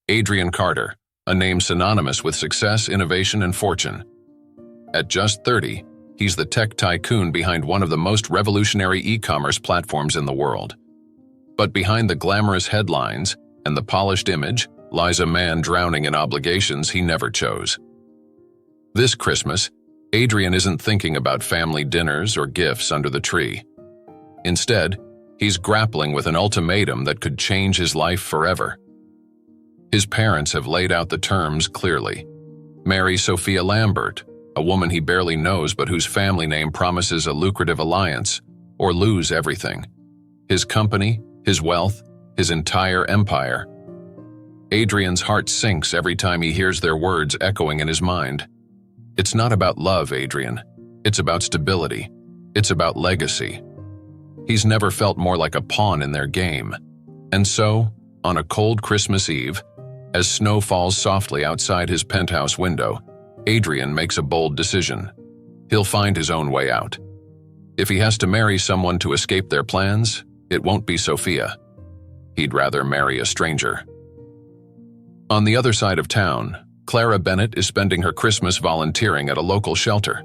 Adrian Carter, a name synonymous with success, innovation, and fortune. At just 30, he's the tech tycoon behind one of the most revolutionary e-commerce platforms in the world. But behind the glamorous headlines and the polished image lies a man drowning in obligations he never chose. This Christmas, Adrien isn't thinking about family dinners or gifts under the tree. Instead, he's grappling with an ultimatum that could change his life forever. His parents have laid out the terms clearly. Marry Sophia Lambert, a woman he barely knows but whose family name promises a lucrative alliance, or lose everything. His company, his wealth, his entire empire. Adrien's heart sinks every time he hears their words echoing in his mind. It's not about love, Adrien. It's about stability. It's about legacy. He's never felt more like a pawn in their game. And so, on a cold Christmas Eve, as snow falls softly outside his penthouse window, Adrien makes a bold decision. He'll find his own way out. If he has to marry someone to escape their plans, it won't be Sophia. He'd rather marry a stranger. On the other side of town, Clara Bennett is spending her Christmas volunteering at a local shelter.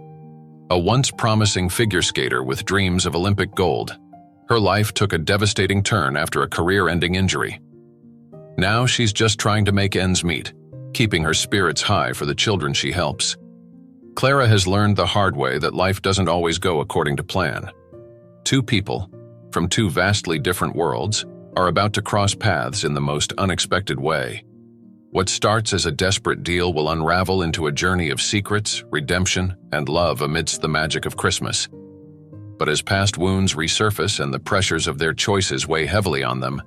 A once promising figure skater with dreams of Olympic gold, her life took a devastating turn after a career-ending injury. Now she's just trying to make ends meet, keeping her spirits high for the children she helps. Clara has learned the hard way that life doesn't always go according to plan. Two people, from two vastly different worlds, are about to cross paths in the most unexpected way. What starts as a desperate deal will unravel into a journey of secrets, redemption, and love amidst the magic of Christmas. But as past wounds resurface and the pressures of their choices weigh heavily on them,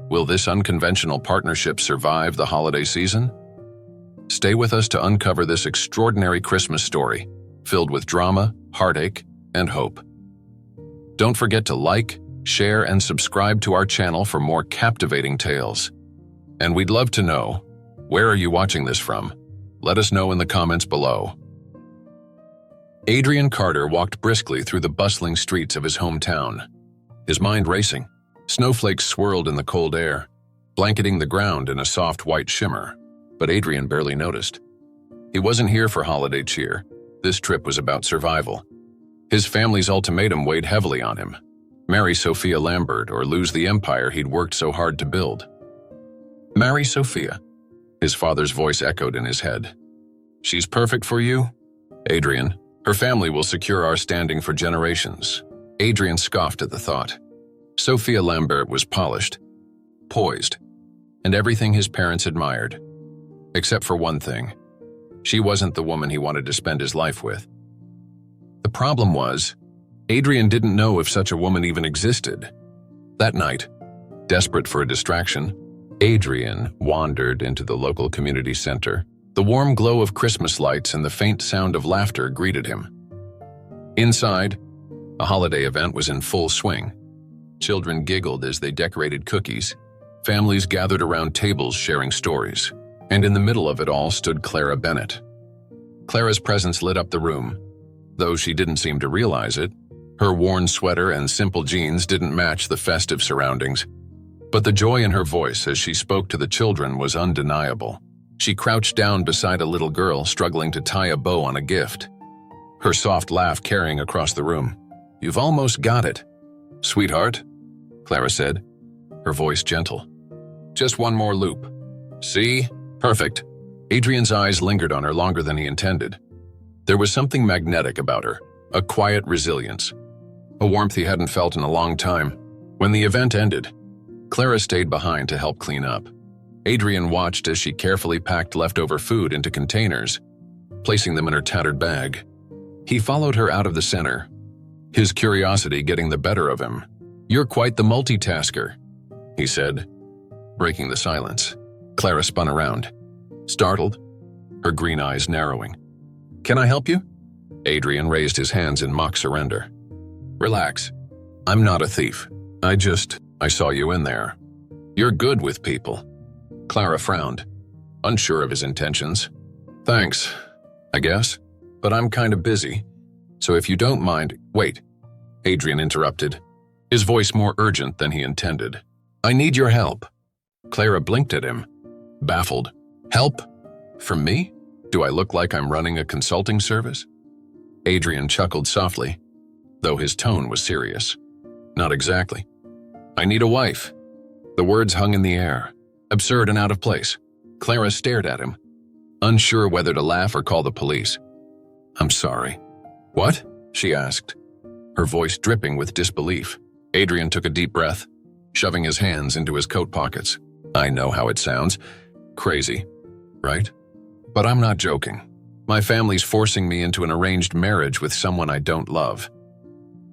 will this unconventional partnership survive the holiday season? Stay with us to uncover this extraordinary Christmas story, filled with drama, heartache, and hope. Don't forget to like, share, and subscribe to our channel for more captivating tales. And we'd love to know, where are you watching this from? Let us know in the comments below. Adrian Carter walked briskly through the bustling streets of his hometown, his mind racing. Snowflakes swirled in the cold air, blanketing the ground in a soft white shimmer, but Adrien barely noticed. He wasn't here for holiday cheer. This trip was about survival. His family's ultimatum weighed heavily on him. Marry Sophia Lambert or lose the empire he'd worked so hard to build. Marry Sophia, his father's voice echoed in his head. She's perfect for you, Adrien. Her family will secure our standing for generations. Adrien scoffed at the thought. Sophia Lambert was polished, poised, and everything his parents admired. Except for one thing. She wasn't the woman he wanted to spend his life with. The problem was, Adrien didn't know if such a woman even existed. That night, desperate for a distraction, Adrien wandered into the local community center. The warm glow of Christmas lights and the faint sound of laughter greeted him. Inside, a holiday event was in full swing. Children giggled as they decorated cookies. Families gathered around tables sharing stories. And in the middle of it all stood Clara Bennett. Clara's presence lit up the room. Though she didn't seem to realize it, her worn sweater and simple jeans didn't match the festive surroundings. But the joy in her voice as she spoke to the children was undeniable. She crouched down beside a little girl struggling to tie a bow on a gift. Her soft laugh carrying across the room. "You've almost got it, sweetheart," Clara said, her voice gentle. "Just one more loop. See? Perfect." Adrien's eyes lingered on her longer than he intended. There was something magnetic about her, a quiet resilience, a warmth he hadn't felt in a long time. When the event ended, Clara stayed behind to help clean up. Adrien watched as she carefully packed leftover food into containers, placing them in her tattered bag. He followed her out of the center, his curiosity getting the better of him. "You're quite the multitasker," he said, breaking the silence. Clara spun around, startled, her green eyes narrowing. "Can I help you?" Adrien raised his hands in mock surrender. "Relax. I'm not a thief. I saw you in there. You're good with people." Clara frowned, unsure of his intentions. "Thanks, I guess, but I'm kind of busy. So if you don't mind—" "Wait," Adrien interrupted, his voice more urgent than he intended. "I need your help." Clara blinked at him, baffled. Help? From me? Do I look like I'm running a consulting service? Adrien chuckled softly, though his tone was serious. Not exactly. I need a wife. The words hung in the air, absurd and out of place. Clara stared at him, unsure whether to laugh or call the police. I'm sorry. What? She asked, her voice dripping with disbelief. Adrien took a deep breath, shoving his hands into his coat pockets. I know how it sounds. Crazy, right? But I'm not joking. My family's forcing me into an arranged marriage with someone I don't love.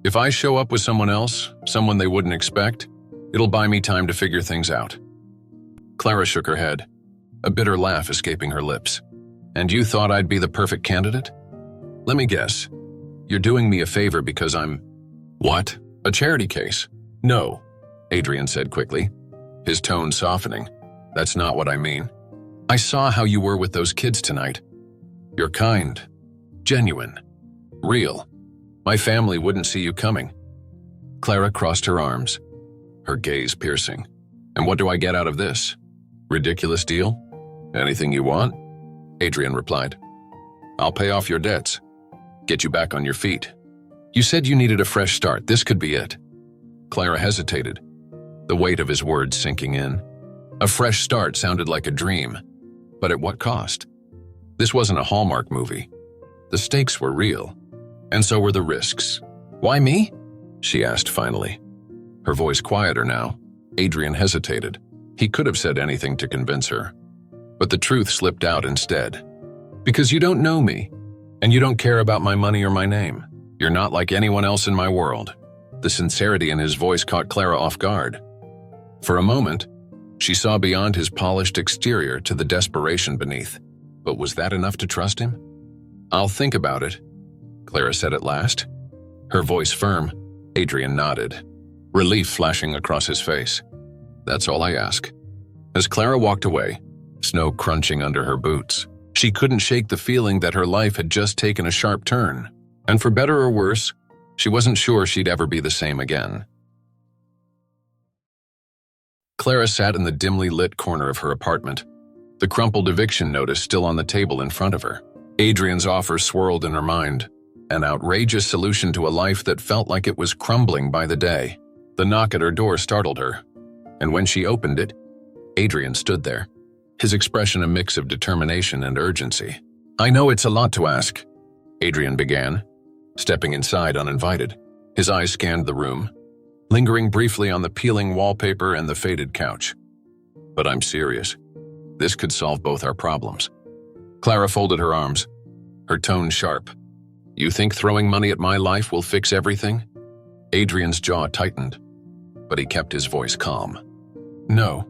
If I show up with someone else, someone they wouldn't expect, it'll buy me time to figure things out. Clara shook her head, a bitter laugh escaping her lips. And you thought I'd be the perfect candidate? Let me guess. You're doing me a favor because I'm… What? A charity case? No, Adrien said quickly, his tone softening. That's not what I mean. I saw how you were with those kids tonight. You're kind, genuine, real. My family wouldn't see you coming. Clara crossed her arms, her gaze piercing. And what do I get out of this? Ridiculous deal? Anything you want? Adrien replied. I'll pay off your debts. Get you back on your feet. You said you needed a fresh start. This could be it. Clara hesitated, the weight of his words sinking in. A fresh start sounded like a dream, but at what cost? This wasn't a Hallmark movie. The stakes were real, and so were the risks. Why me? She asked finally. Her voice quieter now. Adrien hesitated. He could have said anything to convince her, but the truth slipped out instead. Because you don't know me, and you don't care about my money or my name. You're not like anyone else in my world. The sincerity in his voice caught Clara off guard. For a moment, she saw beyond his polished exterior to the desperation beneath. But was that enough to trust him? I'll think about it, Clara said at last. Her voice firm. Adrien nodded, relief flashing across his face. That's all I ask. As Clara walked away, snow crunching under her boots, she couldn't shake the feeling that her life had just taken a sharp turn. And for better or worse, she wasn't sure she'd ever be the same again. Clara sat in the dimly lit corner of her apartment, the crumpled eviction notice still on the table in front of her. Adrien's offer swirled in her mind, an outrageous solution to a life that felt like it was crumbling by the day. The knock at her door startled her, and when she opened it, Adrien stood there, his expression a mix of determination and urgency. I know it's a lot to ask, Adrien began, stepping inside uninvited. His eyes scanned the room, lingering briefly on the peeling wallpaper and the faded couch. But I'm serious. This could solve both our problems. Clara folded her arms, her tone sharp. You think throwing money at my life will fix everything? Adrien's jaw tightened, but he kept his voice calm. No,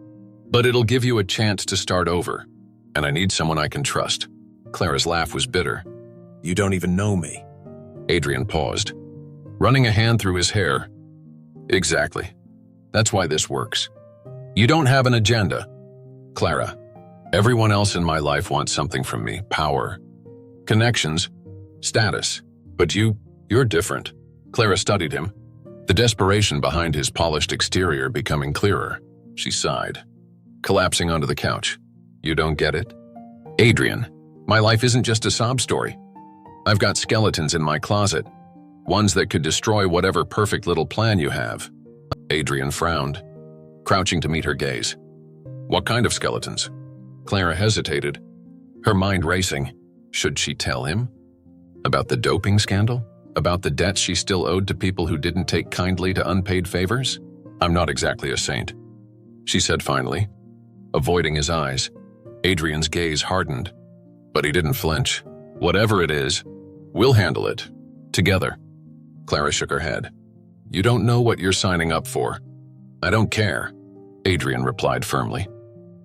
but it'll give you a chance to start over, and I need someone I can trust. Clara's laugh was bitter. You don't even know me. Adrien paused, running a hand through his hair. Exactly. That's why this works. You don't have an agenda, Clara. Everyone else in my life wants something from me. Power, connections, status. But you're different. Clara studied him, the desperation behind his polished exterior becoming clearer. She sighed, collapsing onto the couch. You don't get it? Adrien, my life isn't just a sob story. I've got skeletons in my closet, ones that could destroy whatever perfect little plan you have. Adrien frowned, crouching to meet her gaze. What kind of skeletons? Clara hesitated, her mind racing. Should she tell him? About the doping scandal? About the debts she still owed to people who didn't take kindly to unpaid favors? I'm not exactly a saint, she said finally, avoiding his eyes. Adrien's gaze hardened, but he didn't flinch. Whatever it is, we'll handle it. Together. Clara shook her head. You don't know what you're signing up for. I don't care, Adrien replied firmly.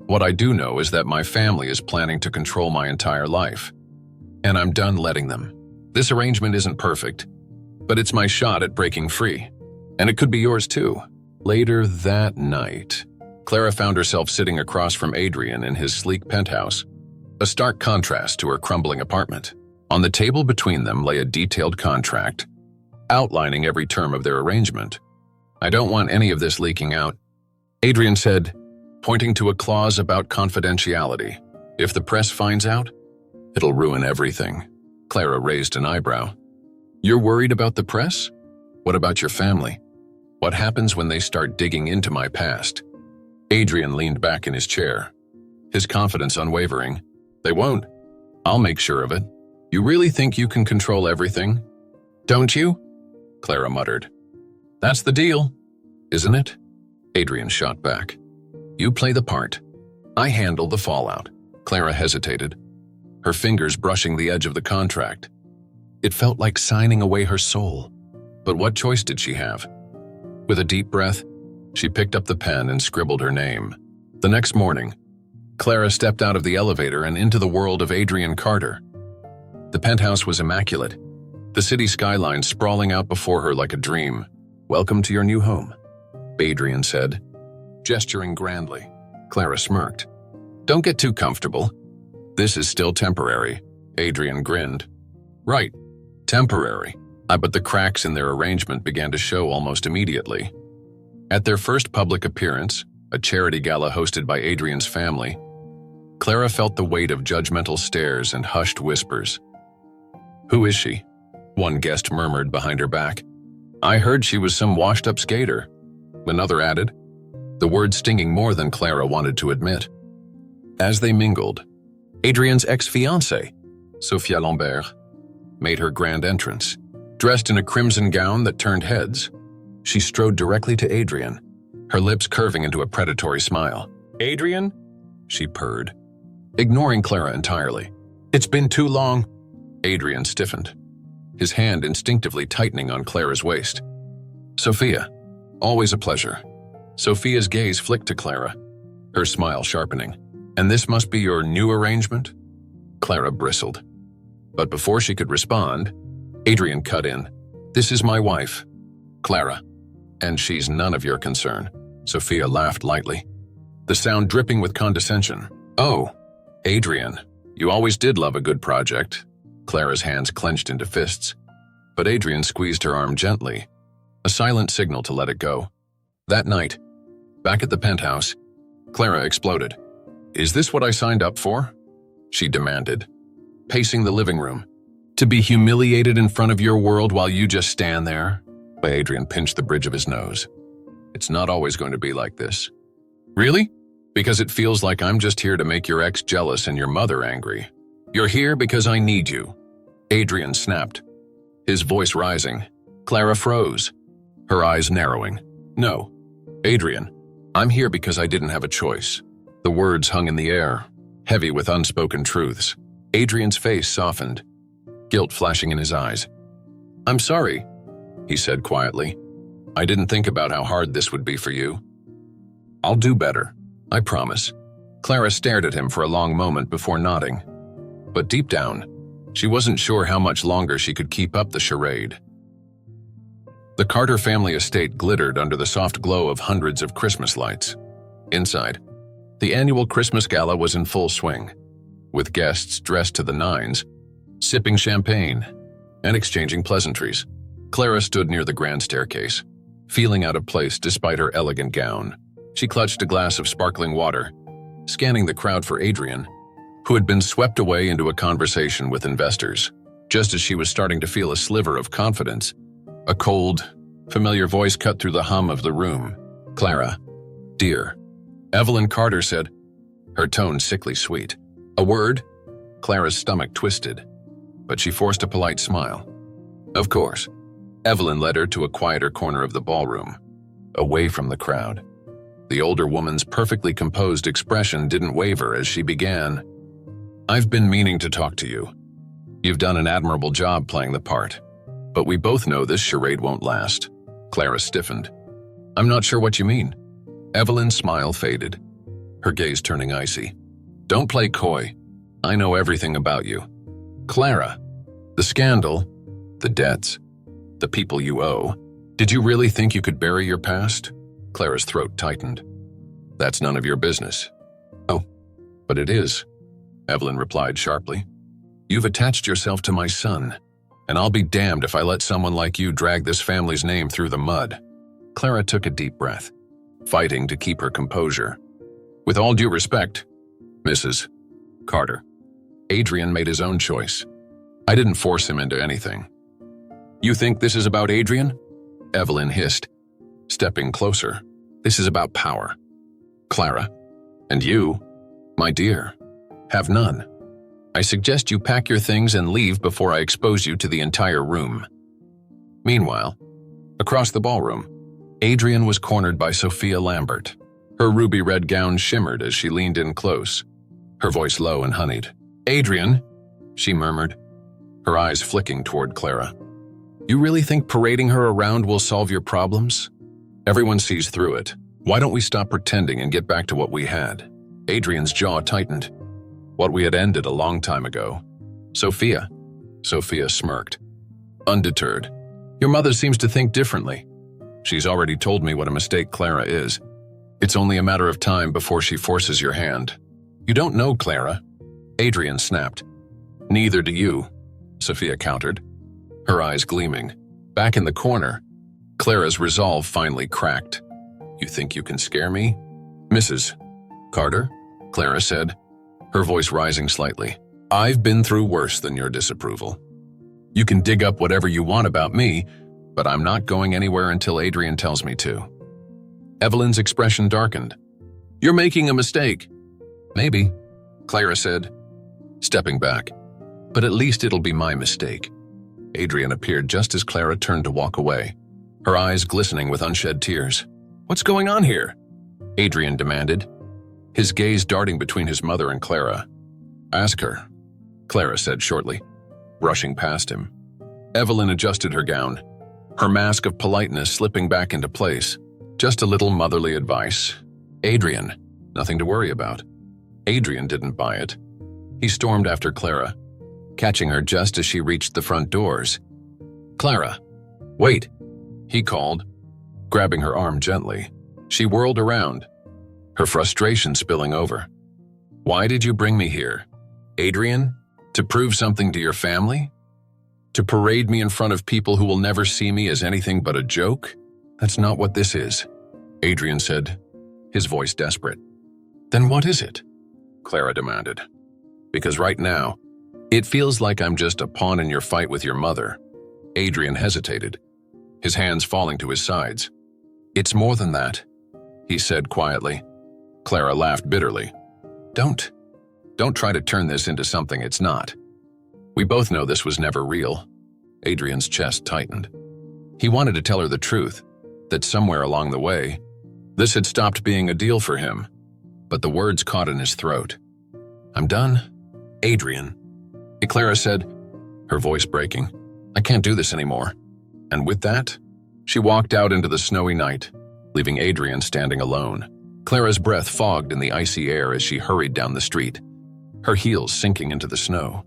What I do know is that my family is planning to control my entire life, and I'm done letting them. This arrangement isn't perfect, but it's my shot at breaking free, and it could be yours too. Later that night, Clara found herself sitting across from Adrien in his sleek penthouse, a stark contrast to her crumbling apartment. On the table between them lay a detailed contract, outlining every term of their arrangement. I don't want any of this leaking out, Adrien said, pointing to a clause about confidentiality. If the press finds out, it'll ruin everything. Clara raised an eyebrow. You're worried about the press? What about your family? What happens when they start digging into my past? Adrien leaned back in his chair, his confidence unwavering. They won't. I'll make sure of it. You really think you can control everything? Don't you? Clara muttered. That's the deal, isn't it? Adrien shot back. You play the part. I handle the fallout. Clara hesitated, her fingers brushing the edge of the contract. It felt like signing away her soul. But what choice did she have? With a deep breath, she picked up the pen and scribbled her name. The next morning, Clara stepped out of the elevator and into the world of Adrian Carter. The penthouse was immaculate, the city skyline sprawling out before her like a dream. Welcome to your new home, Adrien said, gesturing grandly. Clara smirked. Don't get too comfortable. This is still temporary, Adrien grinned. Right, temporary. But the cracks in their arrangement began to show almost immediately. At their first public appearance, a charity gala hosted by Adrien's family, Clara felt the weight of judgmental stares and hushed whispers. Who is she? One guest murmured behind her back. I heard she was some washed-up skater, another added, the word stinging more than Clara wanted to admit. As they mingled, Adrien's ex-fiancée, Sophia Lambert, made her grand entrance. Dressed in a crimson gown that turned heads, she strode directly to Adrien, her lips curving into a predatory smile. Adrien? She purred, ignoring Clara entirely. It's been too long. Adrien stiffened, his hand instinctively tightening on Clara's waist. Sophia, always a pleasure. Sophia's gaze flicked to Clara, her smile sharpening. And this must be your new arrangement? Clara bristled. But before she could respond, Adrien cut in. This is my wife, Clara, and she's none of your concern. Sophia laughed lightly, the sound dripping with condescension. Oh, Adrien, you always did love a good project. Clara's hands clenched into fists, but Adrien squeezed her arm gently, a silent signal to let it go. That night, back at the penthouse, Clara exploded. Is this what I signed up for? She demanded, pacing the living room. To be humiliated in front of your world while you just stand there? Adrien pinched the bridge of his nose. It's not always going to be like this. Really? Because it feels like I'm just here to make your ex jealous and your mother angry. You're here because I need you. Adrien snapped, his voice rising. Clara froze, her eyes narrowing. No, Adrien, I'm here because I didn't have a choice. The words hung in the air, heavy with unspoken truths. Adrien's face softened, guilt flashing in his eyes. I'm sorry, he said quietly. I didn't think about how hard this would be for you. I'll do better, I promise. Clara stared at him for a long moment before nodding. But deep down, she wasn't sure how much longer she could keep up the charade. The Carter family estate glittered under the soft glow of hundreds of Christmas lights. Inside, the annual Christmas gala was in full swing, with guests dressed to the nines, sipping champagne and exchanging pleasantries. Clara stood near the grand staircase, feeling out of place despite her elegant gown. She clutched a glass of sparkling water, scanning the crowd for Adrien, who had been swept away into a conversation with investors. Just as she was starting to feel a sliver of confidence, a cold, familiar voice cut through the hum of the room. Clara, dear, Evelyn Carter said, her tone sickly sweet. A word? Clara's stomach twisted, but she forced a polite smile. Of course. Evelyn led her to a quieter corner of the ballroom, away from the crowd. The older woman's perfectly composed expression didn't waver as she began. I've been meaning to talk to you. You've done an admirable job playing the part, but we both know this charade won't last. Clara stiffened. I'm not sure what you mean. Evelyn's smile faded, her gaze turning icy. Don't play coy. I know everything about you. Clara, the scandal, the debts, the people you owe. Did you really think you could bury your past? Clara's throat tightened. That's none of your business. Oh, but it is, Evelyn replied sharply. You've attached yourself to my son, and I'll be damned if I let someone like you drag this family's name through the mud. Clara took a deep breath, fighting to keep her composure. With all due respect, Mrs. Carter, Adrien made his own choice. I didn't force him into anything. You think this is about Adrien? Evelyn hissed, stepping closer. This is about power. Clara, and you, my dear, have none. I suggest you pack your things and leave before I expose you to the entire room. Meanwhile, across the ballroom, Adrien was cornered by Sophia Lambert. Her ruby red gown shimmered as she leaned in close, her voice low and honeyed. Adrien, she murmured, her eyes flicking toward Clara. You really think parading her around will solve your problems? Everyone sees through it. Why don't we stop pretending and get back to what we had? Adrien's jaw tightened. What we had ended a long time ago. Sophia smirked. Undeterred. Your mother seems to think differently. She's already told me what a mistake Clara is. It's only a matter of time before she forces your hand. You don't know Clara. Adrien snapped. Neither do you, Sophia countered, her eyes gleaming. Back in the corner, Clara's resolve finally cracked. You think you can scare me? Mrs. Carter, Clara said, her voice rising slightly. I've been through worse than your disapproval. You can dig up whatever you want about me, but I'm not going anywhere until Adrien tells me to. Evelyn's expression darkened. You're making a mistake. Maybe, Clara said, stepping back. But at least it'll be my mistake. Adrien appeared just as Clara turned to walk away, her eyes glistening with unshed tears. What's going on here? Adrien demanded, his gaze darting between his mother and Clara. Ask her, Clara said shortly, brushing past him. Evelyn adjusted her gown, her mask of politeness slipping back into place. Just a little motherly advice. Adrien, nothing to worry about. Adrien didn't buy it. He stormed after Clara, catching her just as she reached the front doors. Clara, wait, he called, grabbing her arm gently. She whirled around, her frustration spilling over. Why did you bring me here? Adrien, to prove something to your family? To parade me in front of people who will never see me as anything but a joke? That's not what this is, Adrien said, his voice desperate. Then what is it? Clara demanded. Because right now, it feels like I'm just a pawn in your fight with your mother. Adrien hesitated, his hands falling to his sides. It's more than that, he said quietly. Clara laughed bitterly. Don't try to turn this into something it's not. We both know this was never real. Adrien's chest tightened. He wanted to tell her the truth, that somewhere along the way, this had stopped being a deal for him, but the words caught in his throat. I'm done, Adrien, Clara said, her voice breaking. I can't do this anymore. And with that, she walked out into the snowy night, leaving Adrien standing alone. Clara's breath fogged in the icy air as she hurried down the street, her heels sinking into the snow.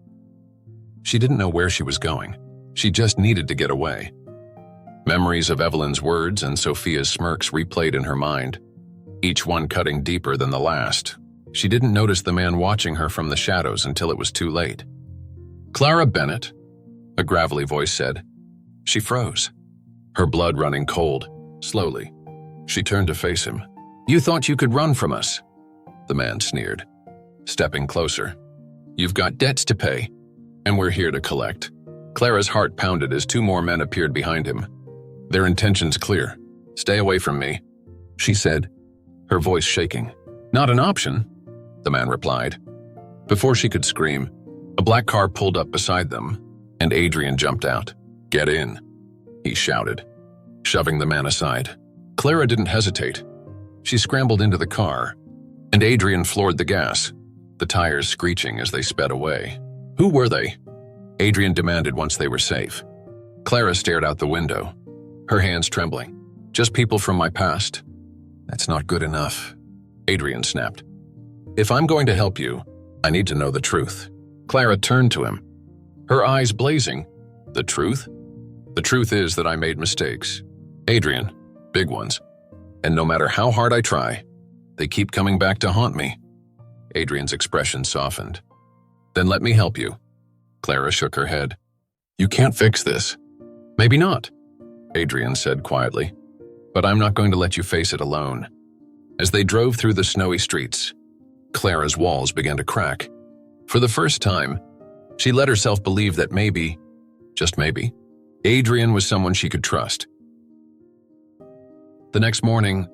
She didn't know where she was going. She just needed to get away. Memories of Evelyn's words and Sophia's smirks replayed in her mind, each one cutting deeper than the last. She didn't notice the man watching her from the shadows until it was too late. Clara Bennett, a gravelly voice said. She froze, her blood running cold, slowly. She turned to face him. You thought you could run from us, the man sneered, stepping closer. You've got debts to pay, and we're here to collect. Clara's heart pounded as two more men appeared behind him. Their intentions clear. Stay away from me, she said, her voice shaking. Not an option, the man replied. Before she could scream, a black car pulled up beside them, and Adrien jumped out. Get in, he shouted, shoving the man aside. Clara didn't hesitate. She scrambled into the car, and Adrien floored the gas, the tires screeching as they sped away. Who were they? Adrien demanded once they were safe. Clara stared out the window, her hands trembling. Just people from my past. That's not good enough, Adrien snapped. If I'm going to help you, I need to know the truth. Clara turned to him, her eyes blazing. The truth? The truth is that I made mistakes. Adrien, big ones. And no matter how hard I try, they keep coming back to haunt me. Adrien's expression softened. Then let me help you. Clara shook her head. You can't fix this. Maybe not, Adrien said quietly. But I'm not going to let you face it alone. As they drove through the snowy streets, Clara's walls began to crack. For the first time, she let herself believe that maybe, just maybe, Adrien was someone she could trust. The next morning,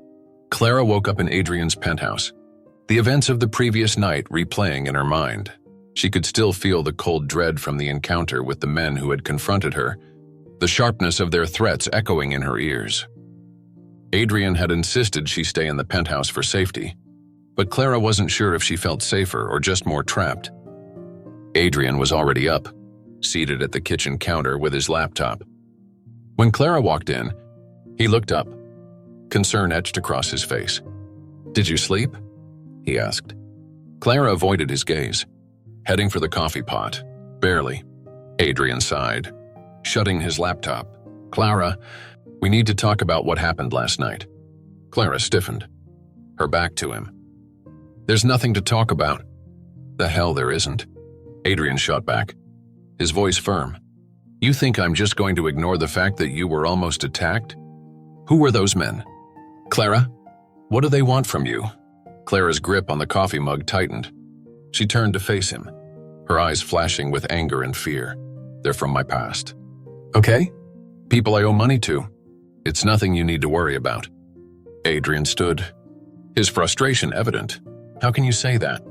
Clara woke up in Adrien's penthouse, the events of the previous night replaying in her mind. She could still feel the cold dread from the encounter with the men who had confronted her, the sharpness of their threats echoing in her ears. Adrien had insisted she stay in the penthouse for safety, but Clara wasn't sure if she felt safer or just more trapped. Adrien was already up, seated at the kitchen counter with his laptop. When Clara walked in, he looked up, concern etched across his face. "Did you sleep?" he asked. Clara avoided his gaze, heading for the coffee pot. "Barely," Adrien sighed, shutting his laptop. "Clara, we need to talk about what happened last night." Clara stiffened, her back to him. "There's nothing to talk about." "The hell there isn't," Adrien shot back, his voice firm. "You think I'm just going to ignore the fact that you were almost attacked? Who were those men? Clara, what do they want from you?" Clara's grip on the coffee mug tightened. She turned to face him, her eyes flashing with anger and fear. "They're from my past. Okay? People I owe money to. It's nothing you need to worry about." Adrien stood, his frustration evident. "How can you say that?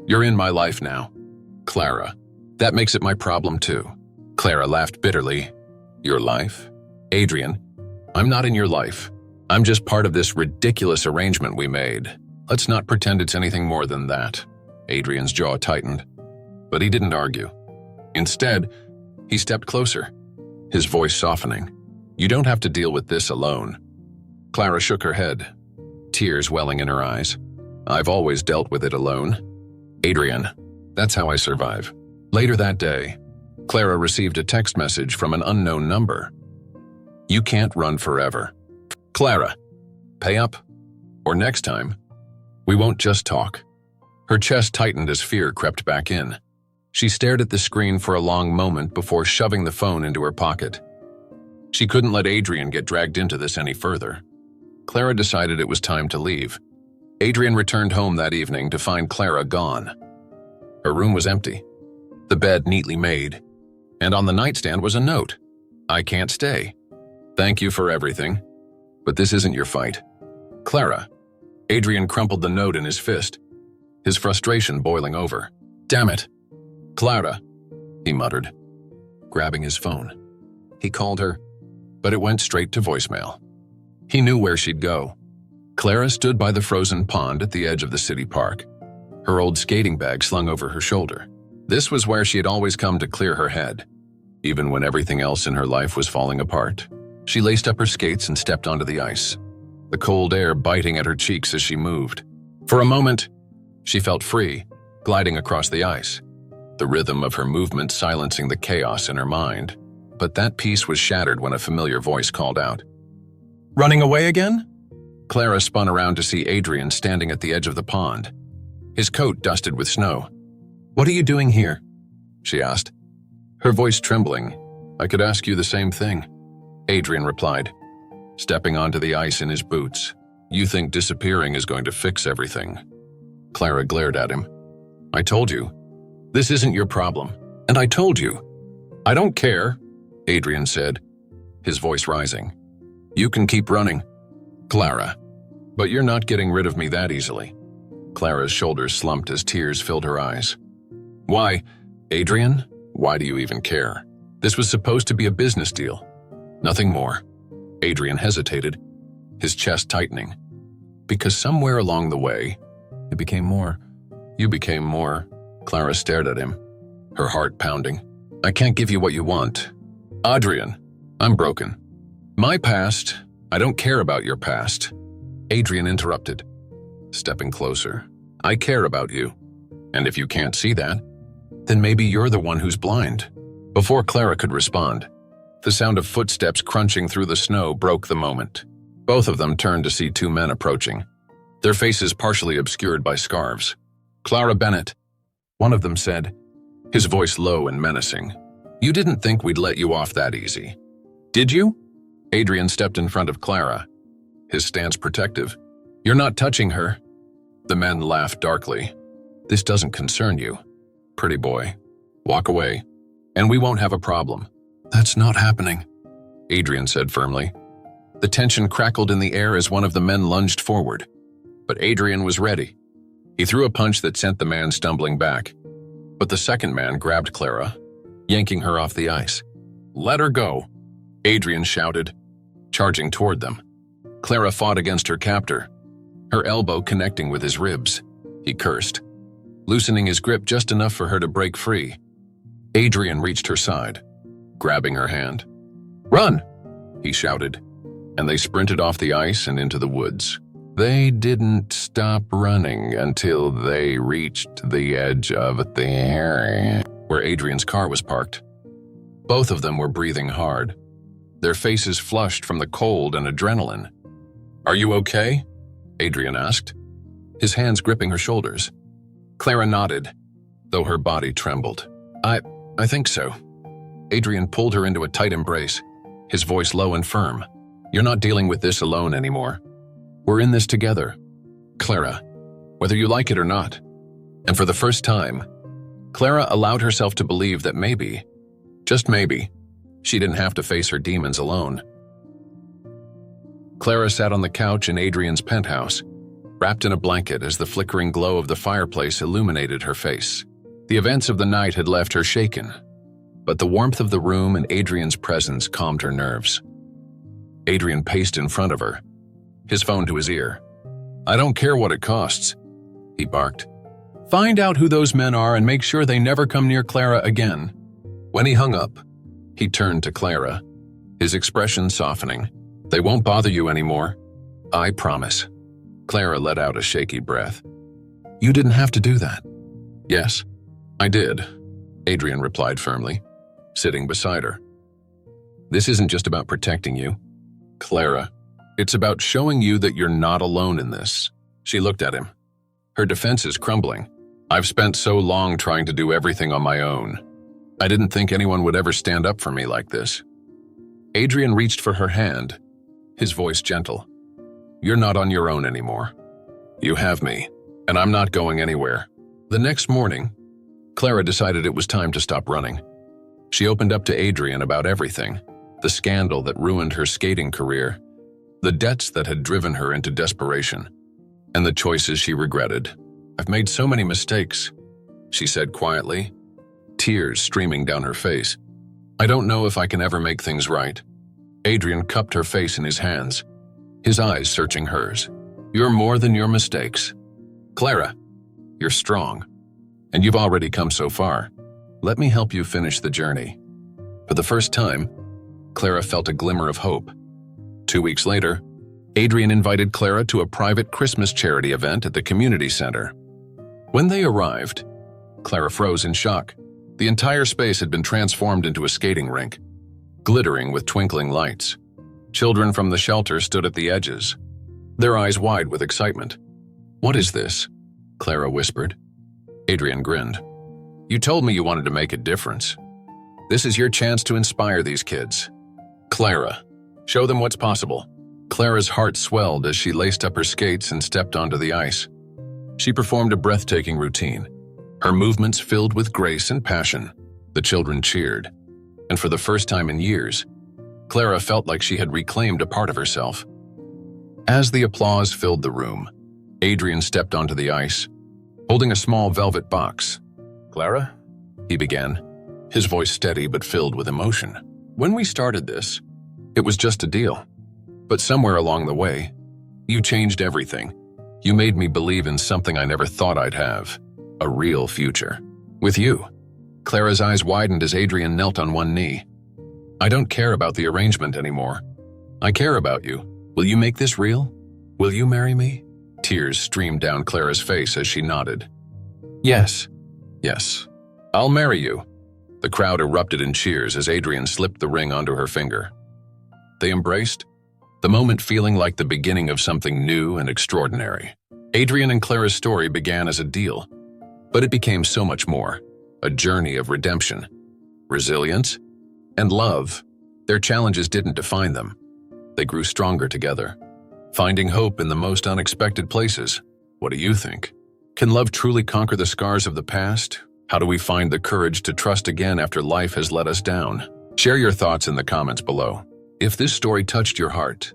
You're in my life now." "Clara, that makes it my problem too." Clara laughed bitterly. "Your life? Adrien, I'm not in your life. I'm just part of this ridiculous arrangement we made. Let's not pretend it's anything more than that." Adrien's jaw tightened, but he didn't argue. Instead, he stepped closer, his voice softening. "You don't have to deal with this alone." Clara shook her head, tears welling in her eyes. "I've always dealt with it alone. Adrien, that's how I survive." Later that day, Clara received a text message from an unknown number. "You can't run forever. Clara, pay up, or next time, we won't just talk." Her chest tightened as fear crept back in. She stared at the screen for a long moment before shoving the phone into her pocket. She couldn't let Adrien get dragged into this any further. Clara decided it was time to leave. Adrien returned home that evening to find Clara gone. Her room was empty, the bed neatly made, and on the nightstand was a note. "I can't stay. Thank you for everything, but this isn't your fight. Clara." Adrien crumpled the note in his fist, his frustration boiling over. "Damn it. Clara," he muttered, grabbing his phone. He called her, but it went straight to voicemail. He knew where she'd go. Clara stood by the frozen pond at the edge of the city park, her old skating bag slung over her shoulder. This was where she had always come to clear her head, even when everything else in her life was falling apart. She laced up her skates and stepped onto the ice, the cold air biting at her cheeks as she moved. For a moment, she felt free, gliding across the ice, the rhythm of her movement silencing the chaos in her mind. But that peace was shattered when a familiar voice called out. "Running away again?" Clara spun around to see Adrien standing at the edge of the pond, his coat dusted with snow. "What are you doing here?" she asked, her voice trembling. "I could ask you the same thing," Adrien replied, stepping onto the ice in his boots. "You think disappearing is going to fix everything." Clara glared at him. "I told you. This isn't your problem. And I told you." "I don't care," Adrien said, his voice rising. "You can keep running, Clara, but you're not getting rid of me that easily." Clara's shoulders slumped as tears filled her eyes. "Why, Adrien? Why do you even care? This was supposed to be a business deal. Nothing more." Adrien hesitated, his chest tightening. "Because somewhere along the way, it became more. You became more." Clara stared at him, her heart pounding. "I can't give you what you want. Adrien, I'm broken. My past, I don't care about your past." Adrien interrupted, stepping closer. "I care about you. And if you can't see that, then maybe you're the one who's blind." Before Clara could respond, the sound of footsteps crunching through the snow broke the moment. Both of them turned to see two men approaching, their faces partially obscured by scarves. "Clara Bennett," one of them said, his voice low and menacing. "You didn't think we'd let you off that easy, did you?" Adrien stepped in front of Clara, his stance protective. "You're not touching her." The men laughed darkly, This doesn't concern you. Pretty boy. Walk away, and we won't have a problem." "That's not happening," Adrien said firmly. The tension crackled in the air as one of the men lunged forward. But Adrien was ready. He threw a punch that sent the man stumbling back. But the second man grabbed Clara, yanking her off the ice. "Let her go," Adrien shouted, charging toward them. Clara fought against her captor, her elbow connecting with his ribs. He cursed, loosening his grip just enough for her to break free. Adrien reached her side, grabbing her hand. "Run!" he shouted, and they sprinted off the ice and into the woods. They didn't stop running until they reached the edge of the area where Adrien's car was parked. Both of them were breathing hard, their faces flushed from the cold and adrenaline. "Are you okay?" Adrien asked, his hands gripping her shoulders. Clara nodded, though her body trembled. I think so." Adrien pulled her into a tight embrace, his voice low and firm. "You're not dealing with this alone anymore. We're in this together, Clara, whether you like it or not." And for the first time, Clara allowed herself to believe that maybe, just maybe, she didn't have to face her demons alone. Clara sat on the couch in Adrien's penthouse, wrapped in a blanket as the flickering glow of the fireplace illuminated her face. The events of the night had left her shaken, but the warmth of the room and Adrien's presence calmed her nerves. Adrien paced in front of her, his phone to his ear. "I don't care what it costs," he barked. "Find out who those men are and make sure they never come near Clara again." When he hung up, he turned to Clara, his expression softening. "They won't bother you anymore. I promise." Clara let out a shaky breath. "You didn't have to do that." "Yes, I did," Adrien replied firmly, sitting beside her. "This isn't just about protecting you, Clara. It's about showing you that you're not alone in this." She looked at him, her defenses crumbling. "I've spent so long trying to do everything on my own. I didn't think anyone would ever stand up for me like this." Adrien reached for her hand, his voice gentle. "You're not on your own anymore. You have me, and I'm not going anywhere." The next morning, Clara decided it was time to stop running. She opened up to Adrien about everything, the scandal that ruined her skating career, the debts that had driven her into desperation, and the choices she regretted. "I've made so many mistakes," she said quietly, tears streaming down her face. "I don't know if I can ever make things right." Adrien cupped her face in his hands, his eyes searching hers. "You're more than your mistakes. Clara, you're strong, and you've already come so far. Let me help you finish the journey." For the first time, Clara felt a glimmer of hope. 2 weeks later, Adrien invited Clara to a private Christmas charity event at the community center. When they arrived, Clara froze in shock. The entire space had been transformed into a skating rink, glittering with twinkling lights. Children from the shelter stood at the edges, their eyes wide with excitement. "What is this?" Clara whispered. Adrien grinned. "You told me you wanted to make a difference. This is your chance to inspire these kids. Clara, show them what's possible." Clara's heart swelled as she laced up her skates and stepped onto the ice. She performed a breathtaking routine, her movements filled with grace and passion. The children cheered, and for the first time in years, Clara felt like she had reclaimed a part of herself. As the applause filled the room, Adrien stepped onto the ice, holding a small velvet box. "Clara?" he began, his voice steady but filled with emotion. "When we started this, it was just a deal. But somewhere along the way, you changed everything. You made me believe in something I never thought I'd have, a real future. With you." Clara's eyes widened as Adrien knelt on one knee. "I don't care about the arrangement anymore. I care about you. Will you make this real? Will you marry me?" Tears streamed down Clara's face as she nodded. "Yes, yes, I'll marry you." The crowd erupted in cheers as Adrien slipped the ring onto her finger. They embraced, the moment feeling like the beginning of something new and extraordinary. Adrien and Clara's story began as a deal, but it became so much more, a journey of redemption, resilience, and love. Their challenges didn't define them. They grew stronger together, finding hope in the most unexpected places. What do you think? Can love truly conquer the scars of the past? How do we find the courage to trust again after life has let us down? Share your thoughts in the comments below. If this story touched your heart,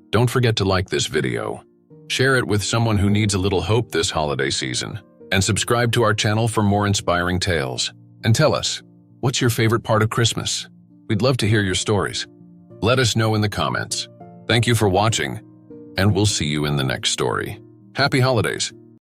don't forget to like this video, share it with someone who needs a little hope this holiday season, and subscribe to our channel for more inspiring tales. And tell us, what's your favorite part of Christmas? We'd love to hear your stories. Let us know in the comments. Thank you for watching, and we'll see you in the next story. Happy holidays!